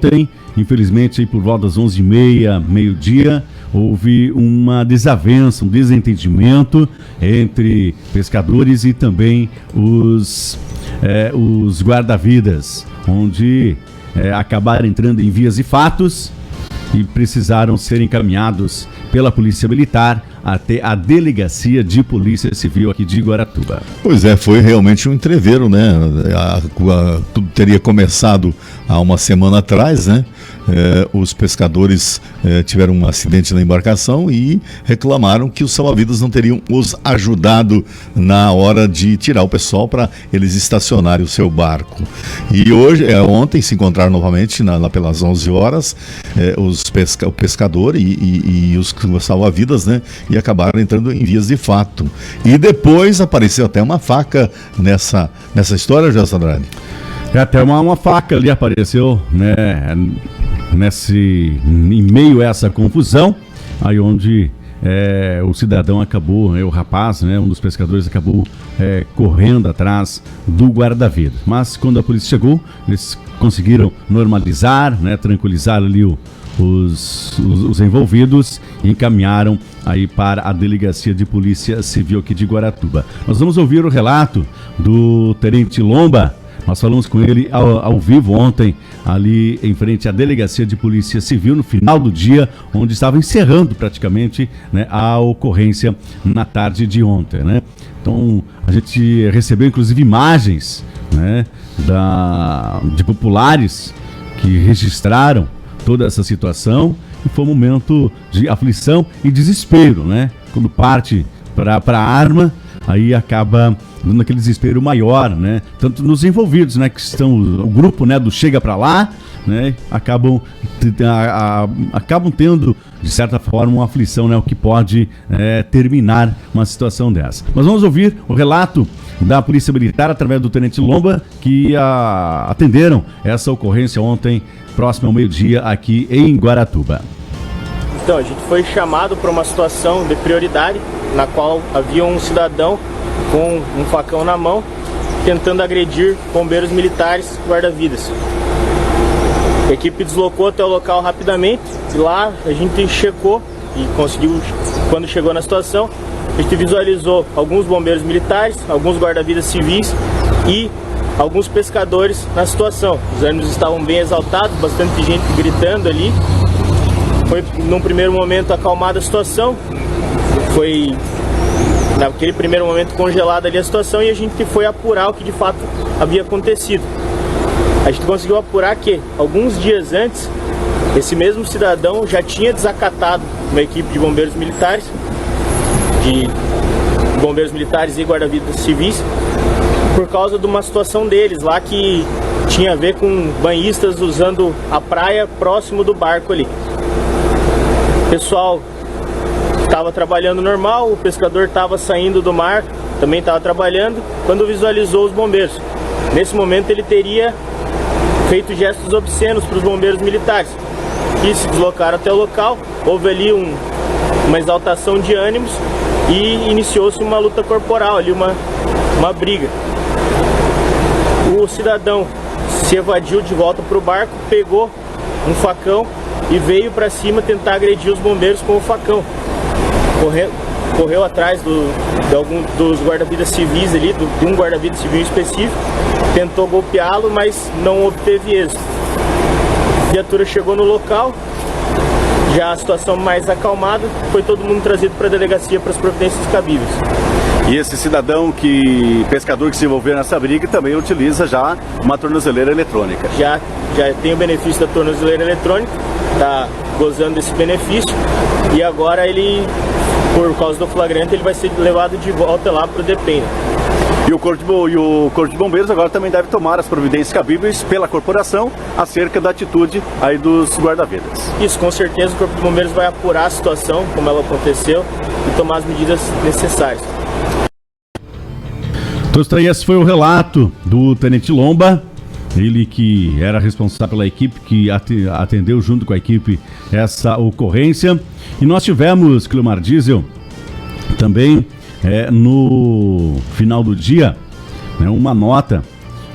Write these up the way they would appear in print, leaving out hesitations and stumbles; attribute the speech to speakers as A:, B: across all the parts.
A: ontem, infelizmente, aí por volta das 11h30, meio-dia, houve uma desavença, um desentendimento entre pescadores e também os guarda-vidas, onde acabaram entrando em vias e fatos e precisaram ser encaminhados pela Polícia Militar até a Delegacia de Polícia Civil aqui de Guaratuba.
B: Pois é, foi realmente um entreveiro, né? Tudo teria começado há uma semana atrás, né? Os pescadores tiveram um acidente na embarcação e reclamaram que os salva-vidas não teriam os ajudado na hora de tirar o pessoal para eles estacionarem o seu barco. E ontem se encontraram novamente lá pelas 11 horas o pescador e os salva-vidas, né? E acabaram entrando em vias de fato. E depois apareceu até uma faca nessa história, Gelson Andrade.
A: Até uma faca ali apareceu, né? Em meio a essa confusão, aí onde o cidadão acabou, o rapaz, né, um dos pescadores acabou correndo atrás do guarda-vidas. Mas quando a polícia chegou, eles conseguiram normalizar, né, tranquilizar ali os envolvidos e encaminharam aí para a Delegacia de Polícia Civil aqui de Guaratuba. Nós vamos ouvir o relato do Tenente Lomba. Nós falamos com ele ao vivo ontem, ali em frente à Delegacia de Polícia Civil, no final do dia, onde estava encerrando praticamente, né, a ocorrência na tarde de ontem, né? Então, a gente recebeu inclusive imagens, né, de populares que registraram toda essa situação e foi um momento de aflição e desespero, né? Quando parte para a arma, aí acaba dando aquele desespero maior, né? Tanto nos envolvidos, né? Que estão o grupo, né? Do Chega Pra Lá, né? Acabam tendo, de certa forma, uma aflição, né? O que pode terminar uma situação dessa. Mas vamos ouvir o relato da Polícia Militar através do Tenente Lomba, que atenderam essa ocorrência ontem, próximo ao meio-dia, aqui em Guaratuba.
C: Então, a gente foi chamado para uma situação de prioridade, na qual havia um cidadão com um facão na mão, tentando agredir bombeiros militares guarda-vidas. A equipe deslocou até o local rapidamente, e lá a gente checou e conseguiu, quando chegou na situação, a gente visualizou alguns bombeiros militares, alguns guarda-vidas civis e alguns pescadores na situação. Os ânimos estavam bem exaltados, bastante gente gritando ali. Foi, num primeiro momento, acalmada a situação. Foi, naquele primeiro momento, congelada ali a situação e a gente foi apurar o que de fato havia acontecido. A gente conseguiu apurar que, alguns dias antes, esse mesmo cidadão já tinha desacatado uma equipe de bombeiros militares e guarda-vidas civis, por causa de uma situação deles lá que tinha a ver com banhistas usando a praia próximo do barco ali. O pessoal estava trabalhando normal, o pescador estava saindo do mar, também estava trabalhando, quando visualizou os bombeiros. Nesse momento ele teria feito gestos obscenos para os bombeiros militares, que se deslocaram até o local. Houve ali uma exaltação de ânimos e iniciou-se uma luta corporal, ali uma briga. O cidadão se evadiu de volta para o barco, pegou um facão e veio para cima tentar agredir os bombeiros com o facão. Correu atrás de algum dos guarda-vidas civis ali, de um guarda-vidas civil específico, tentou golpeá-lo, mas não obteve êxito. A viatura chegou no local, já a situação mais acalmada, foi todo mundo trazido para a delegacia para as providências cabíveis.
D: E esse pescador que se envolveu nessa briga também utiliza já uma tornozeleira eletrônica.
C: Já tem o benefício da tornozeleira eletrônica, está gozando desse benefício e agora ele, por causa do flagrante, ele vai ser levado de volta lá para o DPEM.
D: E o Corpo de Bombeiros agora também deve tomar as providências cabíveis pela corporação acerca da atitude aí dos guarda-vidas.
C: Isso, com certeza o Corpo de Bombeiros vai apurar a situação, como ela aconteceu, e tomar as medidas necessárias.
A: Então, esse foi o relato do Tenente Lomba, ele que era responsável pela equipe, que atendeu junto com a equipe essa ocorrência. E nós tivemos, Cleomar Diesel, também no final do dia, uma nota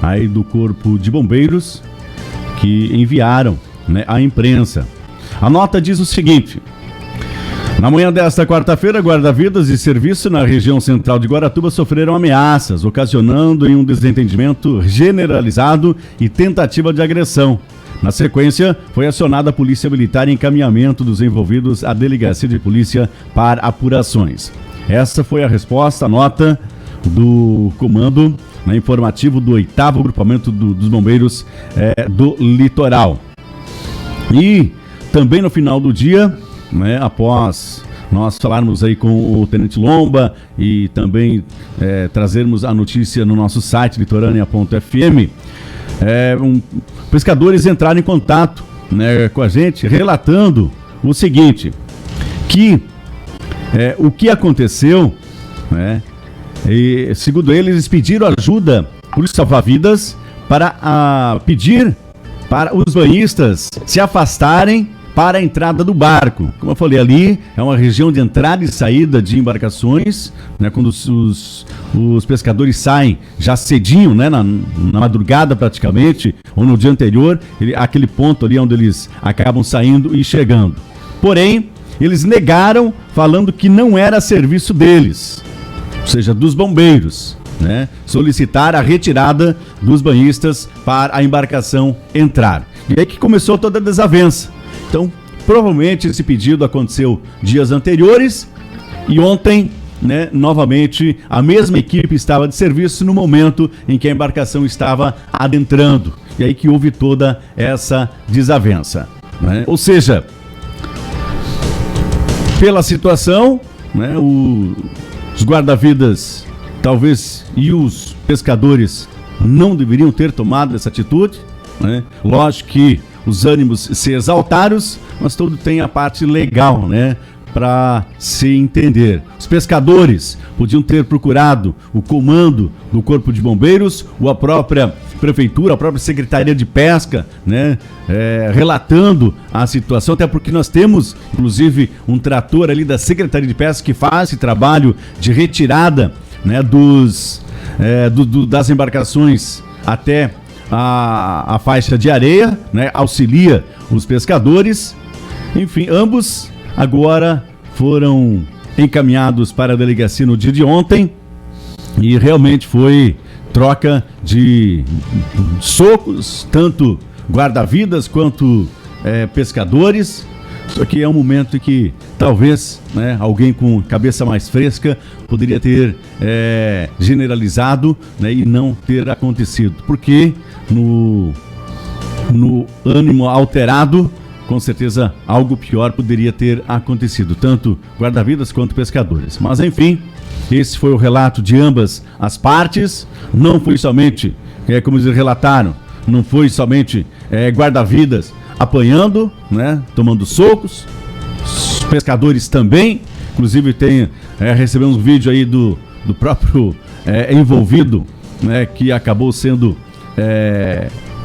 A: aí do Corpo de Bombeiros que enviaram né, à imprensa. A nota diz o seguinte: na manhã desta quarta-feira, guarda-vidas de serviço na região central de Guaratuba sofreram ameaças, ocasionando em um desentendimento generalizado e tentativa de agressão. Na sequência, foi acionada a Polícia Militar em encaminhamento dos envolvidos à Delegacia de Polícia para apurações. Essa foi a resposta, a nota do comando, né, informativo do 8º Grupamento dos Bombeiros do Litoral. E também no final do dia, né, após nós falarmos aí com o Tenente Lomba e também trazermos a notícia no nosso site litorânea.fm, pescadores entraram em contato, né, com a gente, relatando o seguinte, que o que aconteceu, né, e, segundo eles pediram ajuda por salva-vidas para pedir para os banhistas se afastarem para a entrada do barco. Como eu falei, ali é uma região de entrada e saída de embarcações, né, quando os pescadores saem já cedinho, né, na madrugada praticamente, ou no dia anterior, aquele ponto ali onde eles acabam saindo e chegando. Porém, eles negaram, falando que não era serviço deles, ou seja, dos bombeiros, né, solicitar a retirada dos banhistas para a embarcação entrar. E aí que começou toda a desavença. Então, provavelmente esse pedido aconteceu dias anteriores e ontem, né, novamente, a mesma equipe estava de serviço no momento em que a embarcação estava adentrando. E aí que houve toda essa desavença, né? Ou seja, pela situação, né, os guarda-vidas talvez e os pescadores não deveriam ter tomado essa atitude, né? Lógico que os ânimos se exaltaram, mas tudo tem a parte legal, né, para se entender. Os pescadores podiam ter procurado o comando do Corpo de Bombeiros ou a própria Prefeitura, a própria Secretaria de Pesca, né, relatando a situação, até porque nós temos, inclusive, um trator ali da Secretaria de Pesca que faz esse trabalho de retirada, né, das embarcações até a faixa de areia, né, auxilia os pescadores. Enfim, ambos agora foram encaminhados para a delegacia no dia de ontem e realmente foi troca de socos, tanto guarda-vidas quanto pescadores. Isso aqui é um momento em que talvez, né, alguém com cabeça mais fresca poderia ter generalizado, né, e não ter acontecido, porque no ânimo alterado, com certeza algo pior poderia ter acontecido, tanto guarda-vidas quanto pescadores. Mas enfim, esse foi o relato de ambas as partes. Não foi somente, como eles relataram, não foi somente guarda-vidas apanhando, né, tomando socos, os pescadores também. Inclusive recebemos um vídeo aí do próprio envolvido, né, que acabou sendo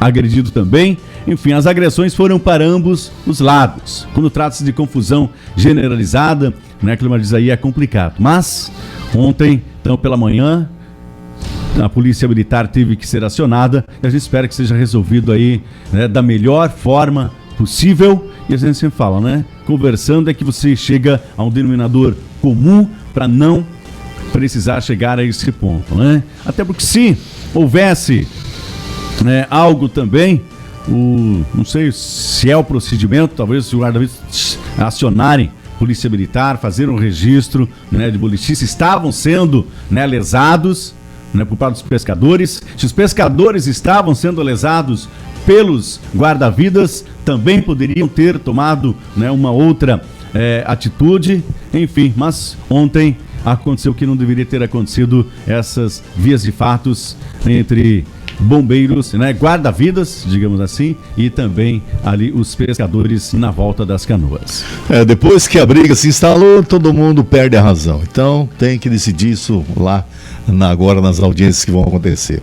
A: agredido também. Enfim, as agressões foram para ambos os lados. Quando trata-se de confusão generalizada, né, como diz aí, é complicado. Mas ontem, então pela manhã, a Polícia Militar teve que ser acionada e a gente espera que seja resolvido aí, né, da melhor forma possível. E a gente sempre fala, né? Conversando é que você chega a um denominador comum para não precisar chegar a esse ponto, né? Até porque se houvesse, né, algo também, não sei se é o procedimento, talvez os guarda-vidas acionarem Polícia Militar, fazer um registro, né, de boletim, se estavam sendo, né, lesados, né, por parte dos pescadores. Se os pescadores estavam sendo lesados pelos guarda-vidas, também poderiam ter tomado, né, uma outra atitude. Enfim, mas ontem aconteceu o que não deveria ter acontecido, essas vias de fatos entre bombeiros, né, guarda-vidas, digamos assim, e também ali os pescadores na volta das canoas.
B: Depois que a briga se instalou, todo mundo perde a razão. Então tem que decidir isso lá agora nas audiências que vão acontecer.